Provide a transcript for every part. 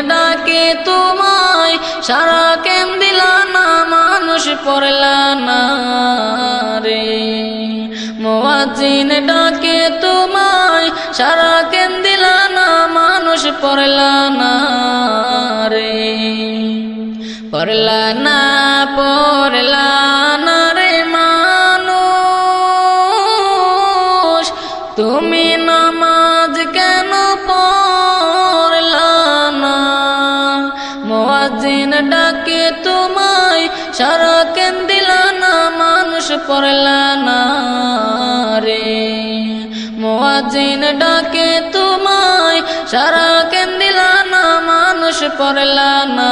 ডাকে তোমায় সারা কেন দিলা না মানুষ পড়লা না রে মুয়াজ্জিন ডাকে তোমায় সারা কেন দিলা না মানুষ পড়লা না রে পড়লা না রে মানুষ তুমি নামাজ কেন পড়লা না মুয়াজ্জিন ডাকে তোমায় সারা কেন দিলা না মানুষ পড়লা না রে মুয়াজ্জিন ডাকে তোমায় সারা কেন দিলা না মানুষ পড়লা না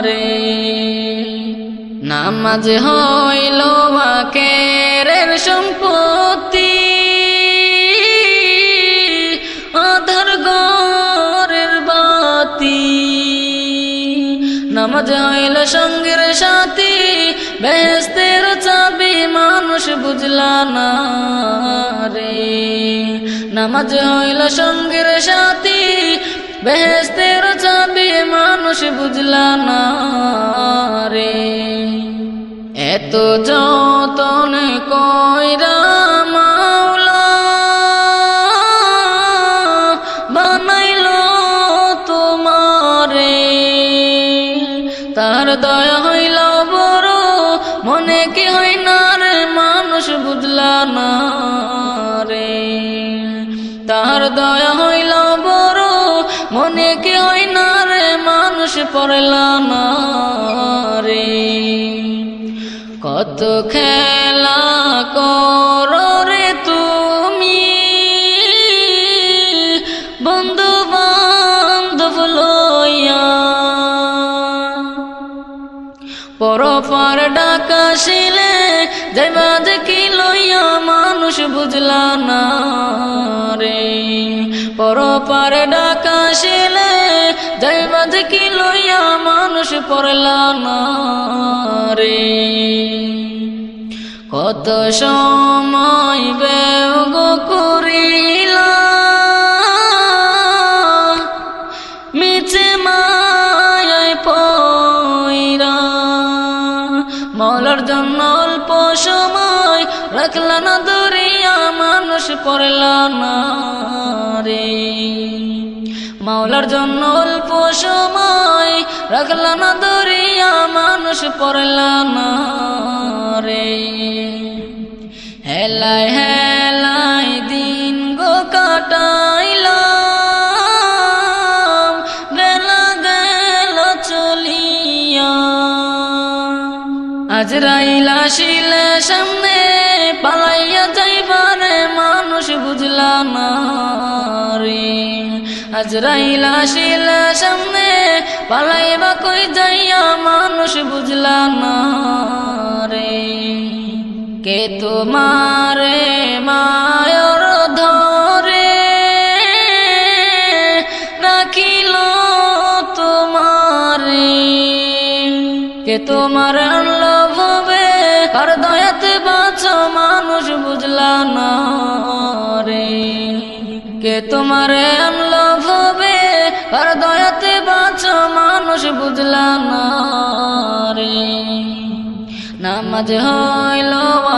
রে নামাজ হইল আখেরের সম্পত্তি আধার ঘরের বাতি নামাজ হইল সঙ্গের সাথী বেহেশতের চাবি মানুষ বুঝলা না রে নামাজ হইল সঙ্গের সাথী বেহেশতের চাবি মানুষ বুঝলা না রে এত যতন কইরা মাওলা বানাইলো তোমারে তার দয়া হইল বড় মনে কি হয় না রে মানুষ বুঝলা না রে তার দয়া হইল বড় মনে কি হয় না রে মানুষ পড়লা না রে কত খেলা করো রে তুমি বন্ধু বান্ধব লইয়া পরপার ডাকাশিলে যাইবা দেখি লইয়া মানুষ বুঝলা না রে পরপার ডাকাশিলে যাইবা দেখি লইয়া মানুষ পড়লা না রে কত সময় বেগ করিলা মিছে মায়ায় পইরা মৌলার জন্য অল্প সময় রাখলা না দরিয়া মানুষ পড়লা না রে মাওলার জন্য অল্প সময় রাখলা না দরিয়া মানুষ পড়লা না রে হেলায় হেলায় দিন গো কাটাইলাম বেলা গেল চলিয়া আজরাইল আসিলে সামনে পালাইয়া যাইবারে মানুষ বুঝলা না রে আজরাইল আসিলে সামনে পালাইবা কই যাইয়া মানুষ বুঝলা না রে কে তোমারে মায়র ধরে রাখিল তোমারে কে তোমার আনলো ভবে আর দয়াতে বাঁচো মানুষ বুঝলা না রে কে তোমারে আনলো ভবে আর দয়াতে বাঁচো মানুষ বুঝলা না রে নামাজ হইল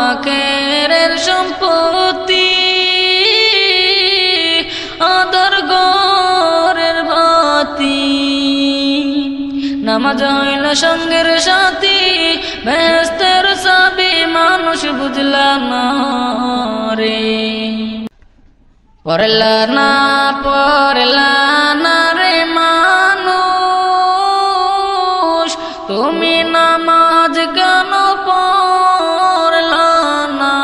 আখেরের সম্পত্তি আধার ঘরের বাতি নামাজ হইল সঙ্গের সাথী বেহেশতের চাবি মানুষ বুঝলা না রে পড়লা না রে মানুষ তুমি নামাজ কেন পড়লা না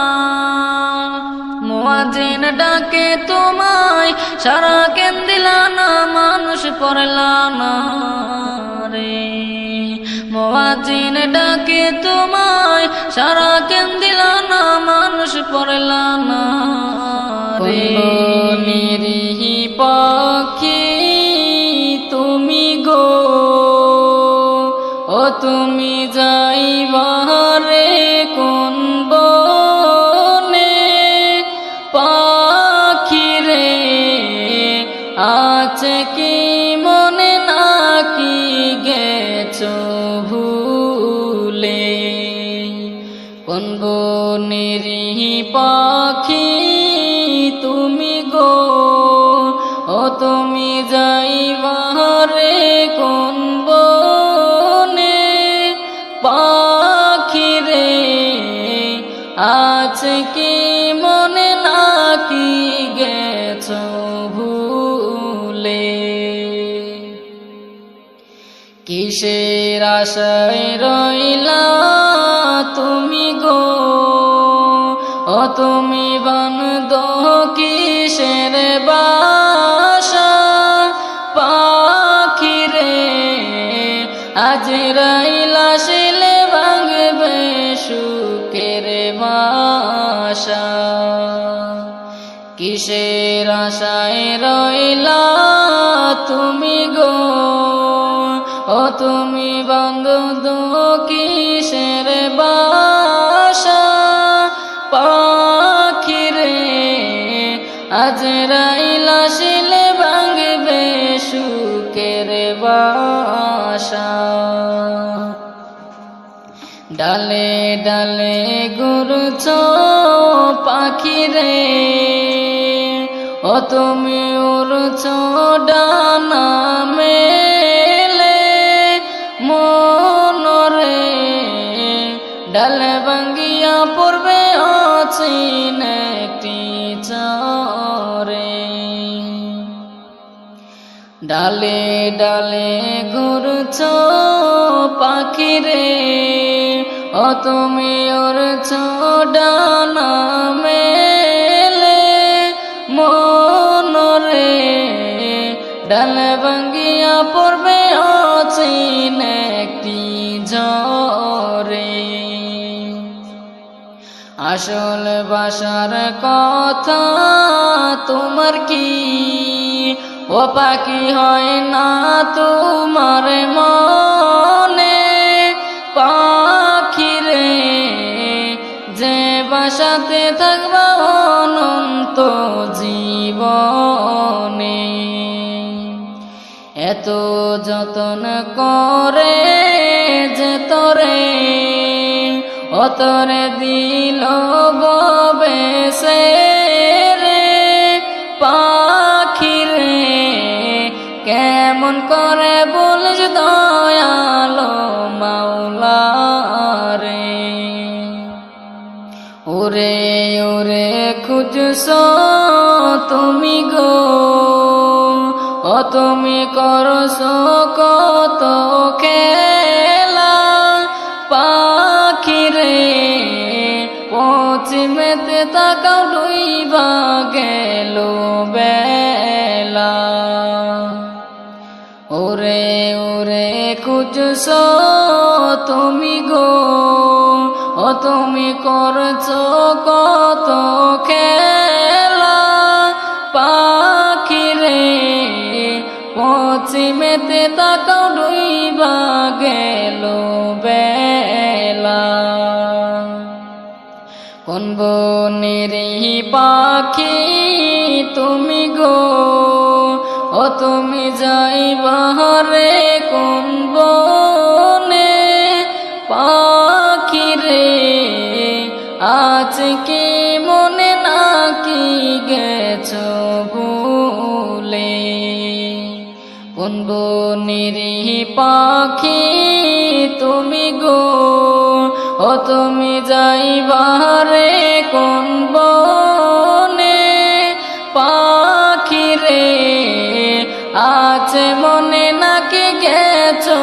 মুয়াজ্জিন ডাকে তোমায় সারা কেন দিলা না মানুষ পড়লা না রে মুয়াজ্জিন ডাকে তোমায় সারা কেন দিলা না মানুষ পড়লা না রে নিরীহ পাখি তুমি গো ও তুমি যাইবারে কোন বনে পাখি রে আছে কি মনে না বনেরই পাখি তুমি গো, ও তুমি যাইবা রে কোন বনে? পাখি রে আছে কি মনে নাকি গেছো ভুলে? কিসের আশায় রইলা তুমি গো, ও তুমি বান্ধ কিসের বাসা? পাখি রে আজরাইল আসিলে ভাঙবে সুখের বাসা। কিসের আশায় রইলা তুমি গো, ও তুমি বান্ধ কিসের বাসা? পাখি রে আজরাইল আসিলে ভাঙবে সুখের বাসা। ডালে ডালে ঘুরছ পাখি রে, ও তুমি উড়ছ ডানা মেলে। মনরে ডালে ভাঙ্গিয়া পড়বে অচিন একটি চরে। ডালে ডালে ঘুরছ পাখি রে, ও তুমি উড়ছ ডানা মেলে। মনরে ডালে ভাঙ্গিয়া পড়বে অচিন একটি ঝরে। আসল বাসার কথা তোমার কি, ও পাখি হয় না তোমার মনে? পাখি রে যে বাসাতে থাকবা অনন্ত জীবনে। এত যতন করে যে তোরে, ও তোরে দিল বেসে রে। পাখি রে কেমন করে বলিস দয়ালো মাওলা রে? ওরে ওরে খুঁজছ তুমি গো, ও তুমি করছ কত খেলা? পাখি রে পশ্চিমেতে তাকাও ডুইবা গেল বেলা। ওরে ওরে খুঁজছ তুমি গো, ও তুমি করছ কত খেলা? পাখি রে পশ্চিমেতে তাকাও ডুইবা গেল বেলা। কোন বনেরই পাখি তুমি গো, ও তুমি যাইবা রে কোন বনে? পাখি রে আছে কি মনে নাকি গেছো ভুলে? কোন বনেরই পাখি তুমি গো, ও তুমি যাইবা রে কোন বনে? পাখি রে আছে মনে নাকি গেছো